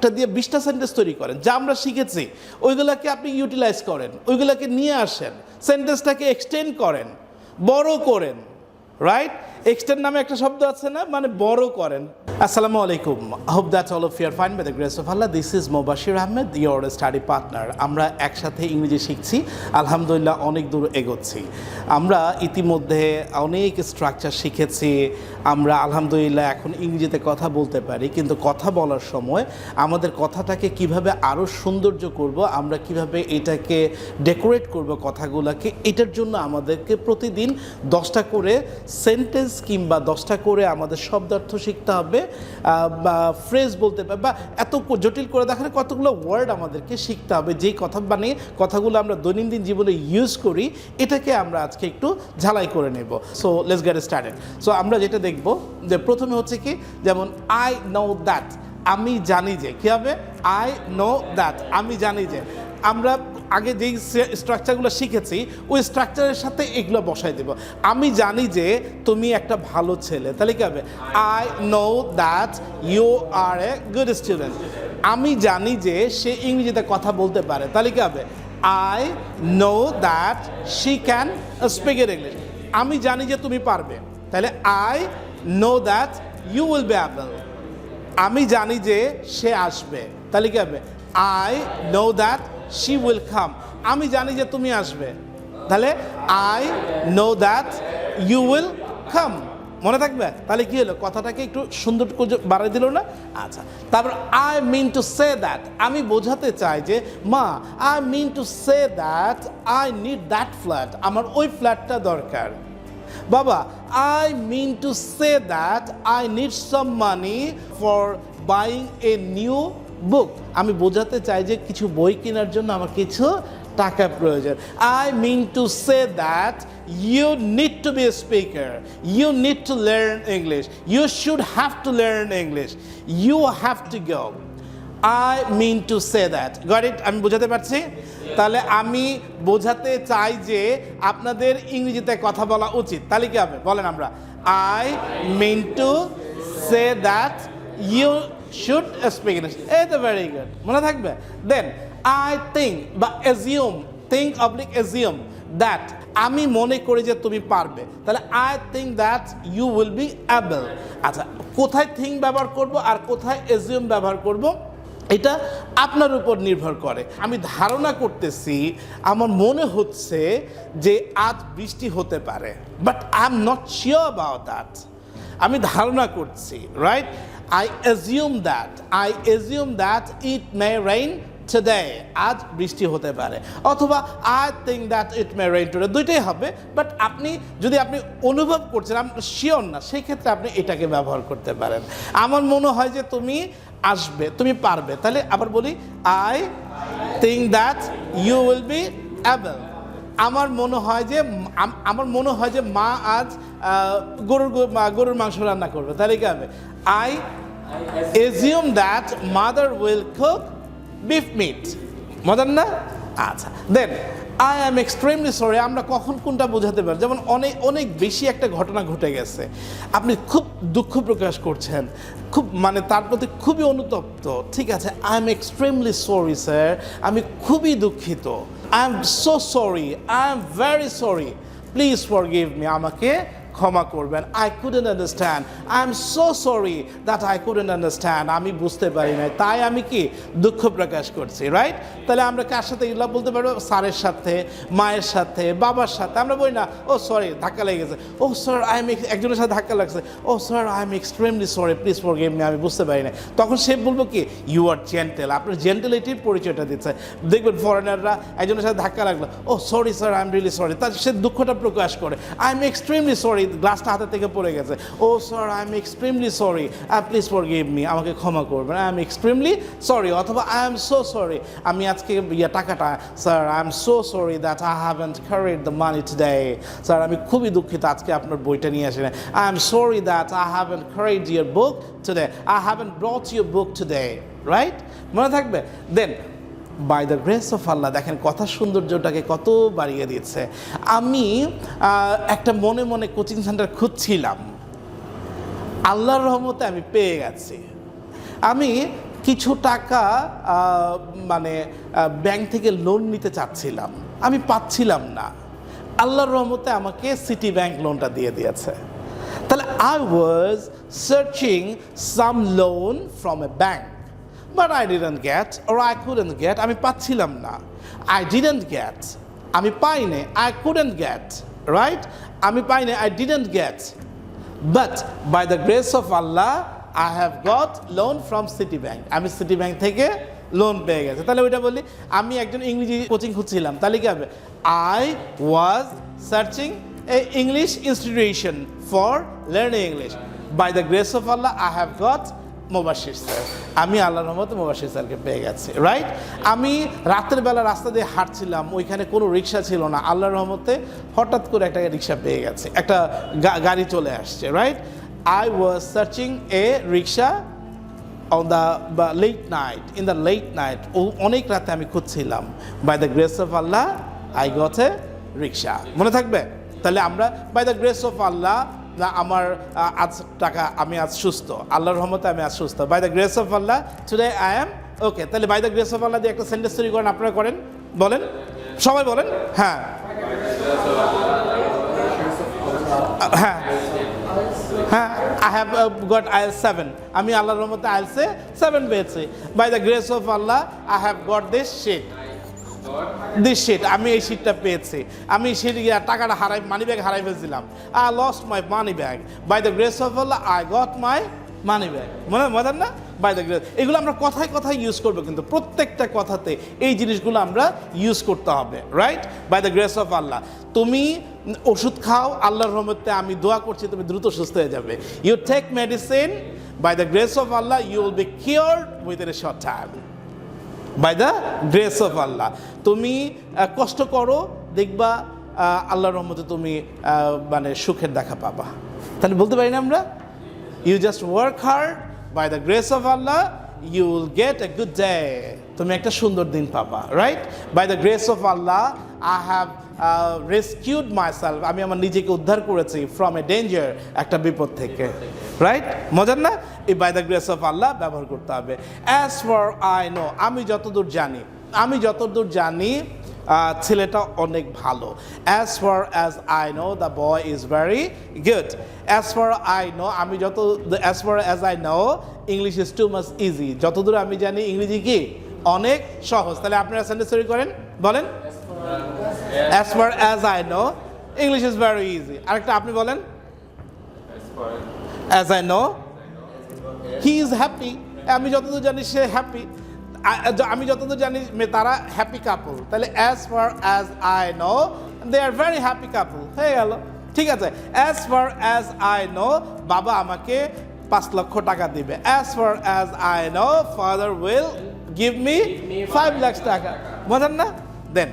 একটা দিয়ে 20টা সেন্টেন্স তৈরি করেন, যা আমরা শিখেছি ওইগুলোকে আপনি ইউটিলাইজ করেন, ওইগুলোকে নিয়ে আসেন, সেন্টেন্সটাকে এক্সটেন্ড করেন, বড় করেন, রাইট? এক্সটেন্ড নামে একটা শব্দ আছে না, মানে বড় করেন। আসসালামু আলাইকুম, hope that all of you are fine by the grace of Allah. This is Mobashir Ahmed, your study partner. আমরা একসাথে ইংরেজি শিখছি, আলহামদুলিল্লাহ অনেক দূর এগোচ্ছি। আমরা ইতিমধ্যে অনেক স্ট্রাকচার শিখেছি, আমরা আলহামদুলিল্লাহ এখন ইংরেজিতে কথা বলতে পারি, কিন্তু কথা বলার সময় আমাদের কথাটাকে কিভাবে আরও সৌন্দর্য করব, আমরা কিভাবে এটাকে ডেকোরেট করব কথাগুলোকে, এটার জন্য আমাদেরকে প্রতিদিন 10টা করে সেন্টেন্স কিংবা 10টা করে আমাদের শব্দার্থ শিখতে হবে, বা ফ্রেজ বলতে পারে, বা এত জটিল করে দেখালে কতগুলো ওয়ার্ড আমাদেরকে শিখতে হবে, যেই কথা মানে কথাগুলো আমরা দৈনন্দিন জীবনে ইউজ করি, এটাকে আমরা আজকে একটু ঝালাই করে নেব। So let's get started. So আমরা যেটা দেখব যে প্রথমে হচ্ছে কি, যেমন আই নো দ্যাট, আমি জানি যে, কী হবে? আই নো দ্যাট, আমি জানি যে। আমরা আগে যেই স্ট্রাকচারগুলো শিখেছি ওই স্ট্রাকচারের সাথে এগুলো বসাই দেব। আমি জানি যে তুমি একটা ভালো ছেলে, তাহলে কী হবে? I know that you are a good student. আমি জানি যে সে ইংরেজিতে কথা বলতে পারে, তাহলে কী হবে? I know that she can speak in English. আমি জানি যে তুমি পারবে, তাহলে I know that you will be able. আমি জানি যে সে আসবে, তাহলে কী হবে? I know that she will come. আমি জানি যে তুমি আসবে, তাহলে I know that you will come. মনে থাকবে? তাহলে কি হলো, কথাটাকে একটু সুন্দর করে বাড়াই দিল না? আচ্ছা, তারপর I mean to say that, আমি বোঝাতে চাই যে মা, I mean to say that I need that flat, আমার ওই ফ্ল্যাটটা দরকার। বাবা, I mean to say that I need some money for buying a new বুক, আমি বোঝাতে চাই যে কিছু বই কেনার জন্য আমার কিছু টাকা প্রয়োজন। I mean to say that you need to be a speaker, you need to learn English, you should have to learn English, you have to go. I mean to say that, got it? আমি বোঝাতে পারছি? তাহলে আমি বোঝাতে চাই যে আপনাদের ইংরেজিতে কথা বলা উচিত, তাহলে কি হবে বলেন? আমরা I mean to say that you should speak English. It's very good. মনে থাকবে? Then I think বা assume, think oblique assume that, আমি মনে করি যে তুমি পারবে, তাহলে I think that you will be able. আচ্ছা, কোথায় think ব্যবহার করব আর কোথায় assume ব্যবহার করব, এটা আপনার উপর নির্ভর করে। আমি ধারণা করতেছি, আমার মনে হচ্ছে যে আজ বৃষ্টি হতে পারে, but I am not sure about that. আমি ধারণা করছি, right? I assume that it may rain today, আজ বৃষ্টি হতে পারে, অথবা I think that it may rain today, দুইটাই হবে। বাট আপনি যদি আপনি অনুভব করছেন, আপনি শিওর না, সেই ক্ষেত্রে আপনি এটাকে ব্যবহার করতে পারেন। আমার মনে হয় যে তুমি আসবে, তুমি পারবে, তাহলে আবার বলি I think that you will be able. আমার মনে হয় যে মা আজ গরুর মাংস রান্না করবে, তাহলে কি হবে? I assume that mother will cook beef meat. মজার না? আচ্ছা, দেন I am extremely sorry, আমরা কখন কোনটা বোঝাতে পারি? যেমন অনেক বেশি একটা ঘটনা ঘটে গেছে, আপনি খুব দুঃখ প্রকাশ করছেন, খুব মানে তার প্রতি খুবই অনুতপ্ত, ঠিক আছে? I am extremely sorry sir, আমি খুবই দুঃখিত। I am so sorry, I am very sorry, please forgive me, আমাকে ক্ষমা করবেন। I couldn't understand, I am so sorry that I couldn't understand, আমি বুঝতে পারি না, তাই আমি কি দুঃখ প্রকাশ করছি, রাইট? তাহলে আমরা কার সাথে এগুলো বলতে পারবো? স্যারের সাথে, মায়ের সাথে, বাবার সাথে। আমরা বলি না, ও সরি ধাক্কা লেগে গেছে, ও স্যার একজনের সাথে ধাক্কা লাগছে, oh sir I am extremely sorry, please forgive me, আমি বুঝতে পারি না। তখন সে বলবো কি, ইউ আর জেন্টেল, আপনার জেন্টেলিটির পরিচয়টা দিচ্ছে। দেখবেন ফরেনাররা একজনের সাথে ধাক্কা লাগলো, oh sorry sir I am really sorry, তার সে দুঃখটা প্রকাশ করে। আই এম এক্সট্রিমলি সরি, গ্লাসটা হাতে থেকে পড়ে গেছে, oh sir I am extremely sorry, please forgive me, আমাকে ক্ষমা করবেন, আই এম এক্সট্রিমলি সরি। অথবা আই এম সো সরি, আমি আজকে টাকাটা, sir I am so sorry that I haven't carried the money today, sir আমি খুবই দুঃখিত আজকে আপনার বইটা নিয়ে আসেন। I am sorry that I haven't carried your book today, I haven't brought your book today, right? মনে থাকবে? Then by the grace of আল্লাহ, দেখেন কথার সৌন্দর্যটাকে কত বাড়িয়ে দিচ্ছে। আমি একটা মনে মনে কোচিং সেন্টার খুঁজছিলাম, আল্লাহর রহমতে আমি পেয়ে গেছি। আমি কিছু টাকা মানে ব্যাংক থেকে লোন নিতে চাচ্ছিলাম, আমি পাচ্ছিলাম না। আল্লাহর রহমতে আমাকে সিটি ব্যাংক লোনটা দিয়ে দিয়েছে। তাহলে I was searching some loan from a bank, but I didn't get or I couldn't get, আমি পাচ্ছিলাম না। আই ডিডন্ট গেট, আমি পাইনি। আই কুডন্ট গেট, রাইট, আমি পাইনি, I didn't get. But by the grace of Allah I have got loan from Citibank, আমি Citibank থেকে লোন পেয়ে গেছে। তাহলে ওইটা বলি আমি একজন ইংরেজি কোচিং খুঁজছিলাম, তাহলে কি হবে? I was searching a English institution for learning English, by the grace of Allah I have got Mubashshir sir, আমি আল্লাহর রহমতে মুবাশশির স্যারকে পেয়ে গেছি, রাইট। আমি রাতের বেলা রাস্তা দিয়ে হাঁটছিলাম, ওইখানে কোনো রিক্সা ছিল না, আল্লাহর রহমতে হঠাৎ করে একটা রিক্সা পেয়ে গেছে, একটা গাড়ি চলে আসছে, right. I was searching a rickshaw on the late night, in the late night, অনেক রাতে আমি খুঁজছিলাম, by the grace of Allah I got a rickshaw, মনে থাকবে? তাহলে আমরা by the grace of Allah, না আমার আজ টাকা, আমি আজ সুস্থ, আল্লাহর রহমতে আমি আজ সুস্থ, by the grace of Allah today I am okay। তাহলে by the grace of Allah দিয়ে একটা সেন্টেন্স তৈরি করেন, আপনারা করেন, বলেন, সবাই বলেন, হ্যাঁ হ্যাঁ হ্যাঁ, I have got IELTS 7, আমি আল্লাহর রহমতে IELTS 7 পেয়েছি। by the grace of Allah I have got this sheet, আমি এই শীটটা পেয়েছি। আমি শীট টাকাটা মানি ব্যাগ হারাই ফেলছিলাম, I lost my money bag, by the grace of Allah I got my money bag, মনে না? by the grace, এগুলো আমরা কথায় কথায় ইউজ করবো, কিন্তু প্রত্যেকটা কথাতে এই জিনিসগুলো আমরা ইউজ করতে হবে, right. by the grace of Allah, তুমি ওষুধ খাও, আল্লাহর রহমতে আমি দোয়া করছি তুমি দ্রুত সুস্থ হয়ে যাবে। you take medicine, by the grace of Allah you will be cured within a short time, by the grace of Allah। তুমি কষ্ট করো, দেখবা আল্লাহর রহমতে তুমি মানে সুখের দেখা পাবা। তাহলে বলতে পারি না আমরা, you just work hard, by the grace of Allah you will get a good day, তুমি একটা সুন্দর দিন পাবা, right. by the grace of Allah I have rescued myself, আমি আমার নিজেকে উদ্ধার করেছি from a danger, একটা বিপদ থেকে, রাইট। মজার না? এই by the grace of Allah ব্যবহার করতে হবে। as for I know, আমি যতদূর জানি ছেলেটা অনেক ভালো। as far as I know the boy is very good, as far I know, as far as I know English is too much easy, যতদূর আমি জানি ইংরেজি কি অনেক সহজ। তাহলে আপনারা সেন্টেন্স তৈরি করেন, বলেন, as far as I know English is very easy। আরেকটা আপনি বলেন, as I know he is happy, আমি যতদূর জানি সে হ্যাপি, আমি যতদূর জানি তারা হ্যাপি কাপল। তাহলে as far as I know they are very happy couple, হয়ে গেল, ঠিক আছে। as far as I know বাবা আমাকে 5 লক্ষ টাকা দিবে, as far as I know father will give me 5 lakh টাকা, বুঝলেন না? দেন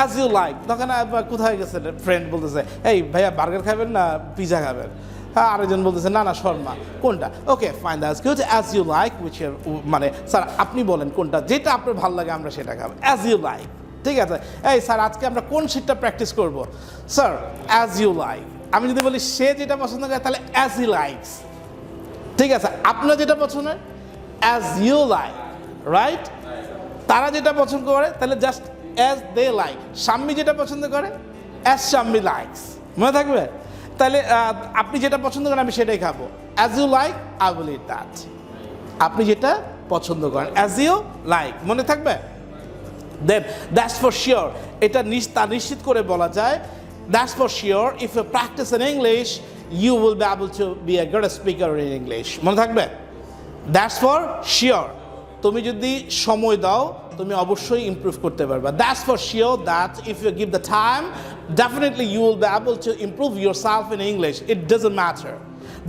as you like, তখন কোথায় গেছে ফ্রেন্ড বলতেছে, এই ভাইয়া বার্গার খাবেন না পিজা খাবেন? আরেকজন বলতেছে না শর্মা, কোনটা? Okay fine, that's good, as you like, which মানে স্যার আপনি বলেন কোনটা, যেটা আপনার ভালো লাগে আমরা সেটা খাবো, অ্যাজ ইউ লাইক, ঠিক আছে। এই স্যার আজকে আমরা কোন শীটটা প্র্যাকটিস করব? Sir as you like. আমি যদি বলি সে যেটা পছন্দ করে তাহলে অ্যাজ হি লাইকস, ঠিক আছে। আপনার যেটা পছন্দ অ্যাজ ইউ লাইক, রাইট। তারা যেটা পছন্দ করে তাহলে just as they like. Shammi যেটা পছন্দ করে অ্যাজ শাম্মী লাইকস, মনে থাকবে? তাহলে আপনি যেটা পছন্দ করেন আমি সেটাই খাবো, as you like I will eat that. আপনি যেটা পছন্দ করেন অ্যাজ ইউ লাইক, মনে থাকবে? দেন দ্যাটস ফর শিওর, এটা নিশ্চিত করে বলা যায়, that's for sure if you practice in English you will be able to be a good speaker in English, মনে থাকবে? দ্যাটস ফর শিওর, তুমি যদি সময় দাও তুমি অবশ্যই ইমপ্রুভ করতে পারবে। That's for sure that if you give the time definitely you will be able to improve yourself in English, it doesn't matter।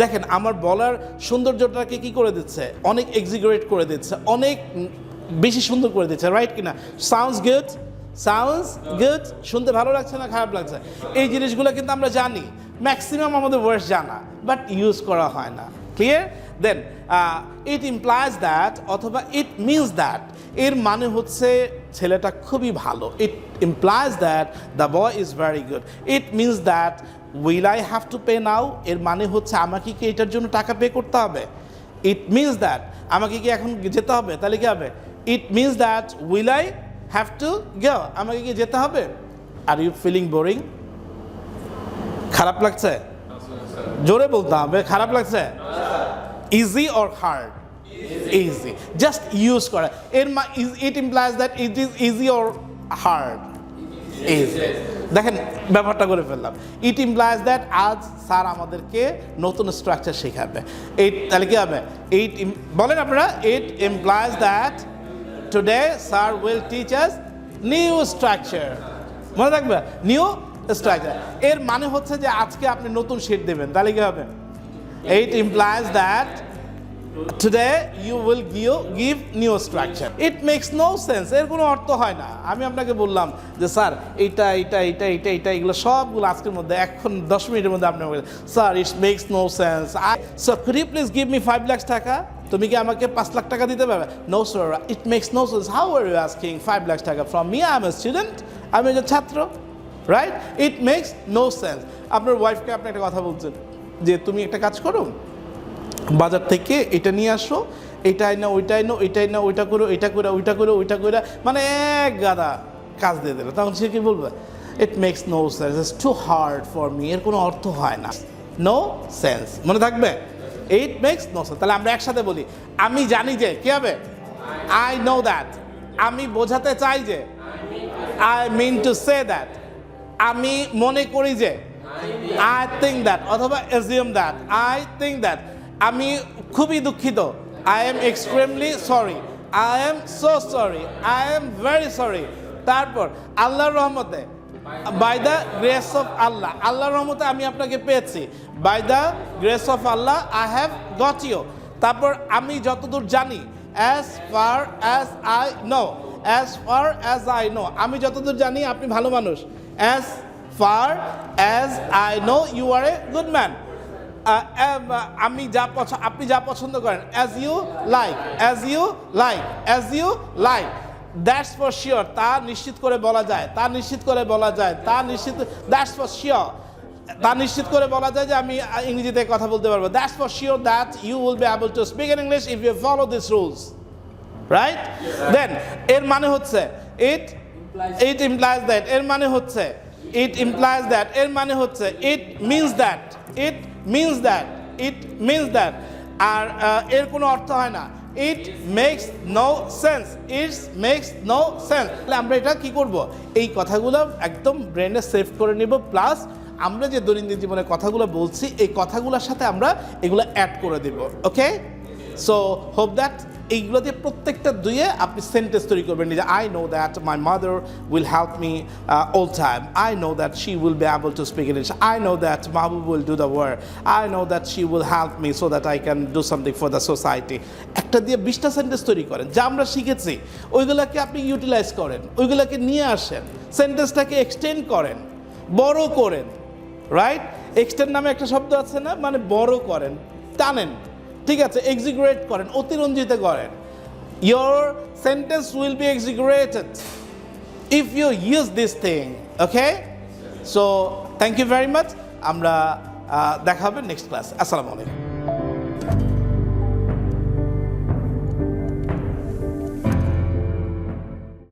দেখেন আমার বলার সৌন্দর্যটাকে কি করে দিচ্ছে, অনেক এক্সিগারেট করে দিচ্ছে, অনেক বেশি সুন্দর করে দিচ্ছে, রাইট কিনা? সাউন্ডস গুড, শুনতে ভালো লাগছে না খারাপ লাগছে? এই জিনিসগুলো কিন্তু আমরা জানি, ম্যাক্সিমাম আমাদের ওয়ার্ডস জানা, বাট ইউজ করা হয় না, clear? Then it implies that অথবা ইট মিনস দ্যাট, এর মানে হচ্ছে ছেলেটা খুবই ভালো। ইট implies that the boy is very good, it means that will I have to pay নাও, এর মানে হচ্ছে আমাকে কি এটার জন্য টাকা পে করতে হবে? ইট মিনস দ্যাট আমাকে কি এখন যেতে হবে, তাহলে কি হবে? It means that will I have to go, আমাকে কি যেতে হবে? Are you feeling boring? খারাপ লাগছে? জোরে বলতে হবে, খারাপ লাগছে? Easy or hard? Easy. Just use করা, it implies that it is easy or hard? Easy. দেখেন ব্যাপারটা করে ফেললাম। ইট ইমপ্লাইজ দ্যাট আজ স্যার আমাদেরকে নতুন স্ট্রাকচার শেখাবে। তাহলে কি হবে? বলেন আপনারা, it implies that today sir will teach us new structure. মনে রাখবে, নিউ স্ট্রাকচার এর মানে হচ্ছে যে আজকে আপনি নতুন শিট দেবেন, তাহলে কি হবে? ইট implies that today you will give new structure. It makes no sense, এর কোনো অর্থ হয় না। আমি আপনাকে বললাম যে স্যার এইটা এগুলো সবগুলো আজকের মধ্যে এখন 10 মিনিটের মধ্যে আপনি বললেন sir it makes no sense, so could you please give me 5 lakh taka? তুমি কি আমাকে 5 লাখ টাকা দিতে পারবে? No sir, it makes no sense. How are you asking 5 lakh টাকা from me? I am a student, আমি একজন ছাত্র, right? It makes no sense. আপনার ওয়াইফকে আপনি একটা কথা বলছেন যে তুমি একটা কাজ করো, বাজার থেকে এটা নিয়ে আসো, এটাই না ওইটাই না, এটাই না ওইটা করো, এটা করে ওইটা করো, ওইটা করে, মানে এক গাদা কাজ দিয়ে দিল। তখন সে কি বলবে? It makes no sense, it's too hard for me. এর কোনো অর্থ হয় না, নো সেন্স। মনে থাকবে, ইট মেক্স নো সেন্স। তাহলে আমরা একসাথে বলি, আমি জানি যে কি হবে? I know that. আমি বোঝাতে চাই যে, I mean to say that. আমি মনে করি যে, আই থিঙ্ক দ্যাট, অথবা assume that, I think that. আমি খুবই দুঃখিত, I am extremely sorry, I am so sorry, I am very sorry. তারপর আল্লাহর রহমতে, by the grace of Allah, আল্লাহর রহমতে আমি আপনাকে পেয়েছি, by the grace of Allah I have got you. তারপর আমি যতদূর জানি, as far as I know, as far as I know, আমি যতদূর জানি আপনি ভালো মানুষ, as far as I know you are a good man. আমি আপনি যা পছন্দ করেন, as you like, as you like, as you like. That's for sure, তা নিশ্চিত করে বলা যায়, তা নিশ্চিত করে বলা যায়, তা নিশ্চিত, দ্যাটস ফর শিওর, তা নিশ্চিত করে বলা যায় যে আমি ইংরেজিতে কথা বলতে পারবো। That's for sure that you will be able to speak in English if you follow this rules, right? Then এর মানে হচ্ছে ইট ইমপ্লাইজ দ্যাট, এর মানে হচ্ছে ইট ইমপ্লাইজ দ্যাট, এর মানে হচ্ছে it means that, it means that, it means that. আর এর কোনো অর্থ হয় না, it makes no sense, it makes no sense. তাহলে আমরা এটা কি করব? এই কথাগুলো একদম ব্রেনে সেভ করে নিব, প্লাস আমরা যে দৈনন্দিন জীবনে কথাগুলো বলছি এই কথাগুলোর সাথে আমরা এগুলো অ্যাড করে দেব। ওকে, সো হোপ দ্যাট এইগুলো দিয়ে প্রত্যেকটা দুইয়ে আপনি সেন্টেন্স তৈরি করবেন। যে I know that my mother will help me all time, I know that she will be able to speak English, I know that Mahbub will do the work, I know that she will help me so that I can do something for the society. একটা দিয়ে 20টা sentence তৈরি করেন, যা আমরা শিখেছি ওইগুলোকে আপনি utilise করেন, ওইগুলোকে নিয়ে আসেন, সেন্টেন্সটাকে এক্সটেন্ড করেন, বড় করেন, রাইট? এক্সটেন্ড নামে একটা শব্দ আছে না, মানে বড় করেন, টানেন, ঠিক আছে? এক্সিগুরেট করেন, অতিরঞ্জিত করেন। Your sentence will be exaggerated if you use this thing, okay? So thank you very much. আমরা দেখা হবে নেক্সট ক্লাস। আসসালামু আলাইকুম।